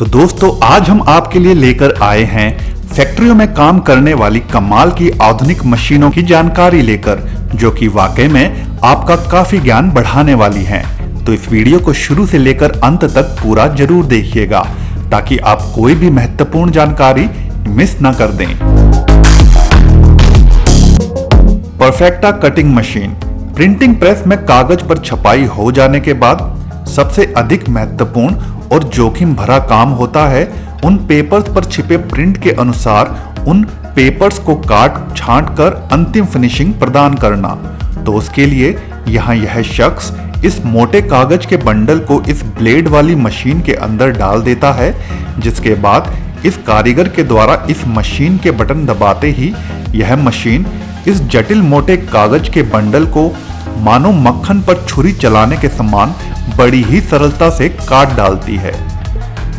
तो दोस्तों आज हम आपके लिए लेकर आए हैं फैक्ट्रियों में काम करने वाली कमाल की आधुनिक मशीनों की जानकारी लेकर, जो कि वाकई में आपका काफी ज्ञान बढ़ाने वाली हैं। तो इस वीडियो को शुरू से लेकर अंत तक पूरा जरूर देखिएगा ताकि आप कोई भी महत्वपूर्ण जानकारी मिस ना कर दें। परफेक्टा कटिंग मशीन। प्रिंटिंग प्रेस में कागज पर छपाई हो जाने के बाद सबसे अधिक महत्वपूर्ण और जोखिम भरा काम होता है उन पेपर्स पर छिपे प्रिंट के अनुसार उन पेपर्स को काट छांट कर अंतिम फिनिशिंग प्रदान करना। तो उसके लिए यहाँ यह शख्स इस मोटे कागज के बंडल को इस ब्लेड वाली मशीन के अंदर डाल देता है, जिसके बाद इस कारीगर के द्वारा इस मशीन के बटन दबाते ही यह मशीन इस जटिल मोटे कागज के बंडल को मानो मक्खन पर छुरी चलाने के समान बड़ी ही सरलता से काट डालती है।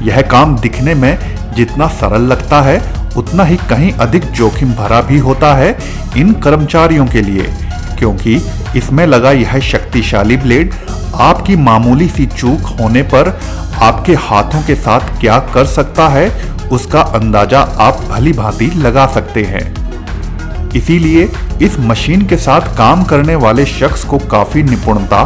यह काम दिखने में जितना सरल लगता है उतना ही कहीं अधिक जोखिम भरा भी होता है इन कर्मचारियों के लिए, क्योंकि इसमें लगा यह शक्तिशाली ब्लेड आपकी मामूली सी चूक होने पर आपके हाथों के साथ क्या कर सकता है उसका अंदाजा आप भली भांति लगा सकते हैं। इसीलिए इस मशीन के साथ काम करने वाले शख्स को काफी निपुणता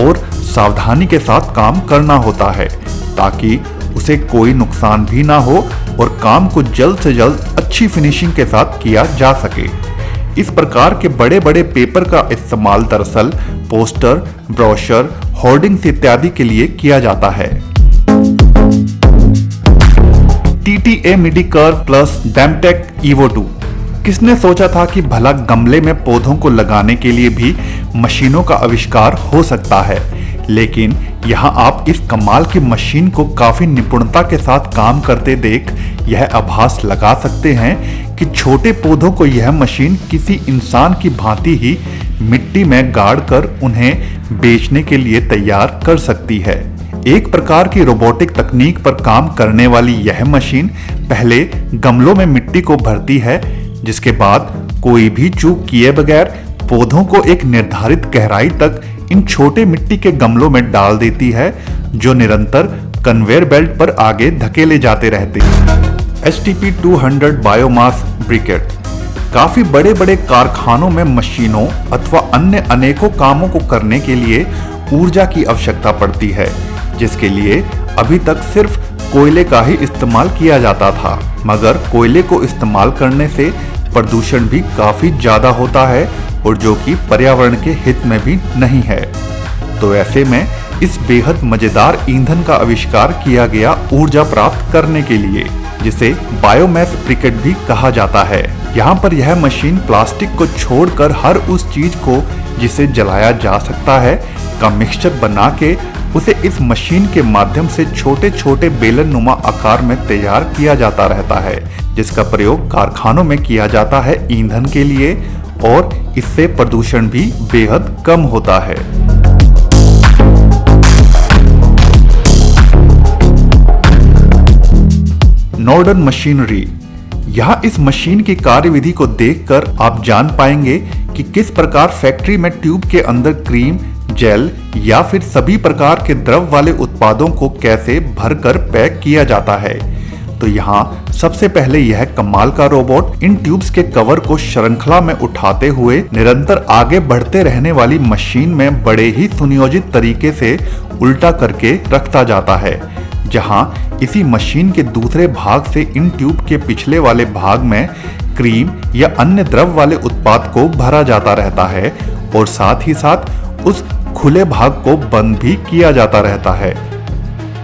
और सावधानी के साथ काम करना होता है ताकि उसे कोई नुकसान भी ना हो और काम को जल्द से जल्द अच्छी फिनिशिंग के साथ किया जा सके। इस प्रकार के बड़े बड़े पेपर का इस्तेमाल दरअसल पोस्टर, ब्रोशर, होर्डिंग्स इत्यादि के लिए किया जाता है। TTA मिडी कर्व प्लस डैमटेक EVO 2। किसने सोचा था कि भला गमले में पौधों को लगाने के लिए भी मशीनों का आविष्कार हो सकता है, लेकिन यहाँ आप इस कमाल की मशीन को काफी निपुणता के साथ काम करते देख यह आभास लगा सकते हैं कि छोटे पौधों को यह मशीन किसी इंसान की भांति ही मिट्टी में गाड़ कर उन्हें बेचने के लिए तैयार कर सकती है। एक प्रकार की रोबोटिक तकनीक पर काम करने वाली यह मशीन पहले गमलों में मिट्टी को भरती है, जिसके बाद कोई भी चूक किए बगैर पौधों को एक निर्धारित गहराई तक इन छोटे मिट्टी के गमलों में डाल देती है, जो निरंतर कन्वेयर बेल्ट पर आगे धकेले जाते रहते हैं। STP 200 biomass briquette. काफी बड़े बड़े कारखानों में मशीनों अथवा अन्य अनेकों कामों को करने के लिए ऊर्जा की आवश्यकता पड़ती है, जिसके लिए अभी तक सिर्फ कोयले का ही इस्तेमाल किया जाता था, मगर कोयले को इस्तेमाल करने से प्रदूषण भी काफी ज्यादा होता है और जो कि पर्यावरण के हित में भी नहीं है। तो ऐसे में इस बेहद मजेदार ईंधन का आविष्कार किया गया ऊर्जा प्राप्त करने के लिए, जिसे बायोमास ब्रिकेट भी कहा जाता है। यहाँ पर यह मशीन प्लास्टिक को छोड़कर हर उस चीज को जिसे जलाया जा सकता है का मिक्सचर बना के उसे इस मशीन के माध्यम से छोटे छोटे बेलन नुमा आकार में तैयार किया जाता रहता है, जिसका प्रयोग कारखानों में किया जाता है ईंधन के लिए, और इससे प्रदूषण भी बेहद कम होता है। नॉर्डन मशीनरी। यहाँ इस मशीन की कार्यविधि को देखकर आप जान पाएंगे कि किस प्रकार फैक्ट्री में ट्यूब के अंदर क्रीम, जेल या फिर सभी प्रकार के द्रव वाले उत्पादों को कैसे भरकर पैक किया जाता है। तो यहाँ सबसे पहले यह कमाल का रोबोट इन ट्यूब्स के कवर को श्रृंखला में उठाते हुए निरंतर आगे बढ़ते रहने वाली मशीन में बड़े ही सुनियोजित तरीके से उल्टा करके रखता जाता है, जहाँ इसी मशीन के दूसरे भाग से इन ट्यूब के पिछले वाले भाग में क्रीम या अन्य द्रव वाले उत्पाद को भरा जाता रहता है और साथ ही साथ उस खुले भाग को बंद भी किया जाता रहता है।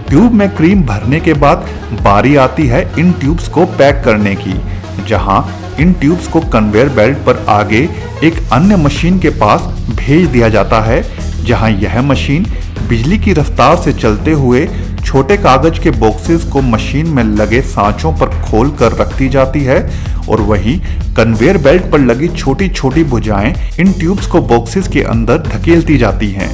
ट्यूब में क्रीम भरने के बाद बारी आती है इन ट्यूब्स को पैक करने की, जहां इन ट्यूब्स को कन्वेयर बेल्ट पर आगे एक अन्य मशीन के पास भेज दिया जाता है, जहां यह मशीन बिजली की रफ्तार से चलते हुए छोटे कागज के बॉक्सेस को मशीन में लगे सांचों पर खोल कर रखती जाती है और वहीं कन्वेयर बेल्ट पर लगी छोटी छोटी भुजाएं इन ट्यूब्स को बॉक्सेस के अंदर धकेलती जाती हैं,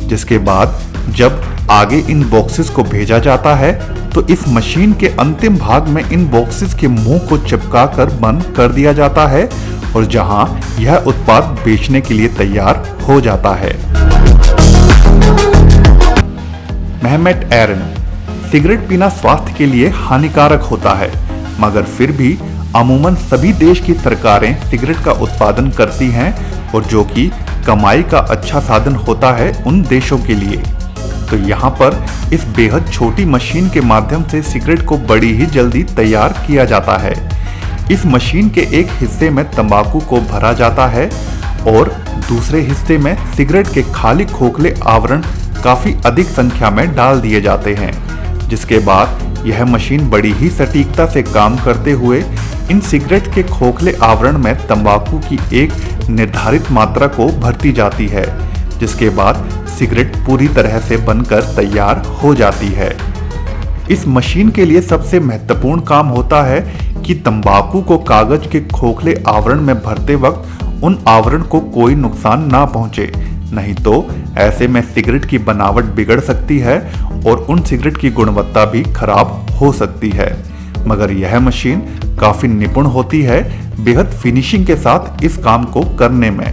जिसके बाद जब आगे इन बॉक्सेस को भेजा जाता है तो इस मशीन के अंतिम भाग में इन बॉक्सेस के मुंह को चिपका कर बंद कर दिया जाता है और जहां यह उत्पाद बेचने के लिए तैयार हो जाता है। मेहमेट एरन। सिगरेट पीना स्वास्थ्य के लिए हानिकारक होता है, मगर फिर भी अमूमन सभी देश की सरकारें सिगरेट का उत्पादन करती हैं, और जो कि कमाई का अच्छा साधन होता है उन देशों के लिए। तो यहाँ पर इस बेहद छोटी मशीन के माध्यम से सिगरेट को बड़ी ही जल्दी तैयार किया जाता है। इस मशीन के एक हिस्से में तंबाकू को भरा जाता है और दूसरे हिस्से में सिगरेट के खाली खोखले आवरण काफी अधिक संख्या में डाल दिए जाते हैं, जिसके बाद यह मशीन बड़ी ही सटीकता से काम करते हुए इन सिगरेट के खोखले आवरण में तंबाकू की एक निर्धारित मात्रा को भरती जाती है, जिसके बाद सिगरेट पूरी तरह से बनकर तैयार हो जाती है। इस मशीन के लिए सबसे महत्वपूर्ण काम होता है कि तंबाकू को कागज के खोखले आवरण में भरते वक्त उन आवरण को कोई नुकसान ना पहुंचे, नहीं तो ऐसे में सिगरेट की बनावट बिगड़ सकती है और उन सिगरेट की गुणवत्ता भी खराब हो सकती है। मगर यह मशीन काफी निपुण होती है बेहद फिनिशिंग के साथ इस काम को करने में।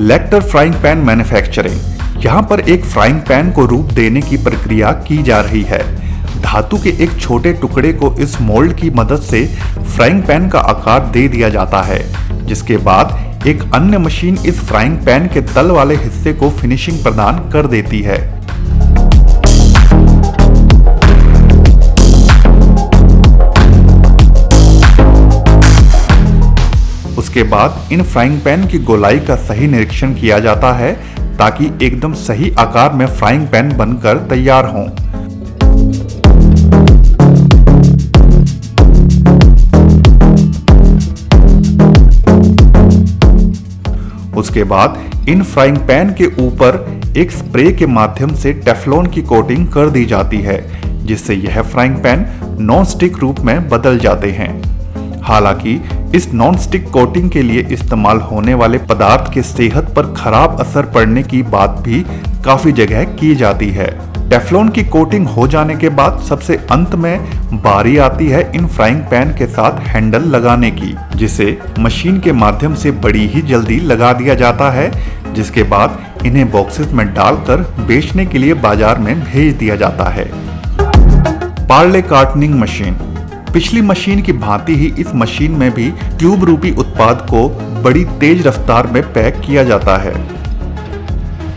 Lateral frying pan manufacturing. यहाँ पर एक फ्राइंग पैन को रूप देने की प्रक्रिया की जा रही है। धातु के एक छोटे टुकड़े को इस मोल्ड की मदद से फ्राइंग पैन का आकार दे दिया जाता है, जिसके बाद एक अन्य मशीन इस फ्राइंग पैन के तल वाले हिस्से को फिनिशिंग प्रदान कर देती है। उसके बाद इन फ्राइंग पैन की गोलाई का सही निरीक्षण किया जाता है ताकि एकदम सही आकार में फ्राइंग पैन बनकर तैयार हों। उसके बाद इन फ्राइंग पैन के ऊपर एक स्प्रे के माध्यम से टेफ्लॉन की कोटिंग कर दी जाती है, जिससे यह फ्राइंग पैन नॉन स्टिक रूप में बदल जाते हैं। हालांकि इस नॉन स्टिक कोटिंग के लिए इस्तेमाल होने वाले पदार्थ के सेहत पर खराब असर पड़ने की बात भी काफी जगह की जाती है। टेफ्लॉन की कोटिंग हो जाने के बाद सबसे अंत में बारी आती है इन फ्राइंग पैन के साथ हैंडल लगाने की, जिसे मशीन के माध्यम से बड़ी ही जल्दी लगा दिया जाता है, जिसके बाद इन्हें बॉक्सेस में डालकर बेचने के लिए बाजार में भेज दिया जाता है। पार्ले कार्टनिंग मशीन। पिछली मशीन की भांति ही इस मशीन में भी ट्यूब रूपी उत्पाद को बड़ी तेज रफ्तार में पैक किया जाता है।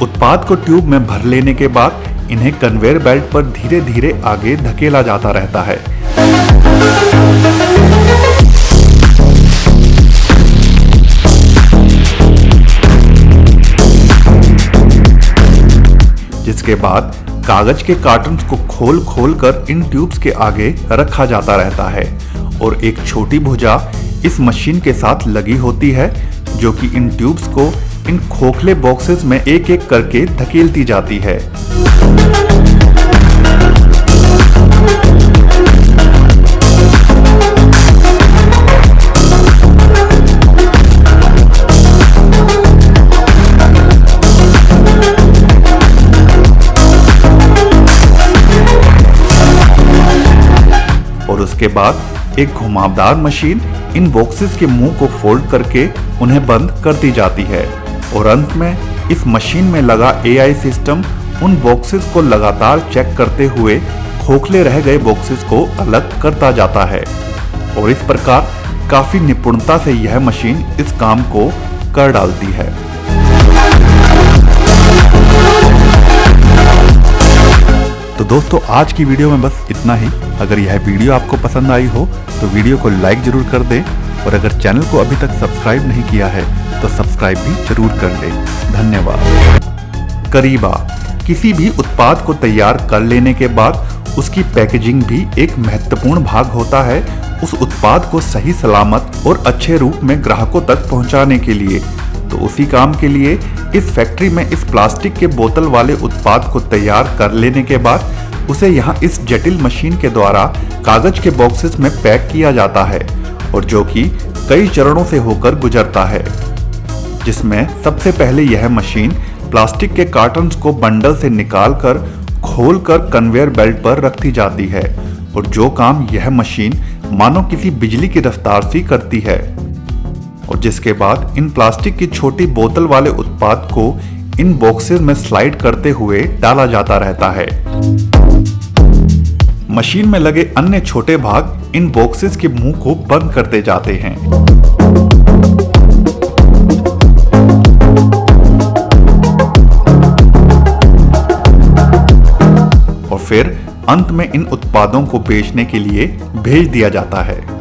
उत्पाद को ट्यूब में भर लेने के बाद इन्हें कन्वेयर बेल्ट पर धीरे धीरे आगे धकेला जाता रहता है। जिसके बाद कागज के कार्टन्स को खोल कर इन ट्यूब्स के आगे रखा जाता रहता है और एक छोटी भुजा इस मशीन के साथ लगी होती है, जो कि इन ट्यूब्स को इन खोखले बॉक्सेस में एक एक करके धकेलती जाती है। और उसके बाद एक घुमावदार मशीन इन बॉक्सेस के मुंह को फोल्ड करके उन्हें बंद कर दी जाती है और अंत में इस मशीन में लगा AI सिस्टम उन बॉक्सेस को लगातार चेक करते हुए खोखले रह गए बॉक्सेस को अलग करता जाता है और इस प्रकार काफी निपुणता से यह मशीन इस काम को कर डालती है। तो दोस्तों, आज की वीडियो में बस इतना ही। अगर यह वीडियो आपको पसंद आई हो तो वीडियो को लाइक जरूर कर दें और अगर चैनल को अभी तक सब्सक्राइब नहीं किया है तो सब्सक्राइब भी जरूर कर दें। धन्यवाद। करीबा। किसी भी उत्पाद को तैयार कर लेने के बाद उसकी पैकेजिंग भी एक महत्वपूर्ण भाग होता है उस उत्पाद को सही सलामत और अच्छे रूप में ग्राहकों तक पहुंचाने के लिए। तो उसी काम के लिए इस फैक्ट्री में इस प्लास्टिक के बोतल वाले उत्पाद को तैयार कर लेने के बाद उसे यहाँ इस जटिल मशीन के द्वारा कागज के बॉक्सेस में पैक किया जाता है और जो कि कई चरणों से होकर गुजरता है, जिसमें सबसे पहले यह मशीन प्लास्टिक के कार्टन्स को बंडल से निकालकर खोलकर कन्वेयर बेल्ट पर रख दी जाती है और जो काम यह मशीन मानो किसी बिजली की रफ्तार से करती है, और जिसके बाद इन प्लास्टिक की छोटी बोतल वाले उत्पाद को इन बॉक्सेस में स्लाइड करते हुए डाला जाता रहता है। मशीन में लगे अन्य छोटे भाग इन बॉक्सेस के मुंह को बंद करते जाते हैं। और फिर अंत में इन उत्पादों को बेचने के लिए भेज दिया जाता है।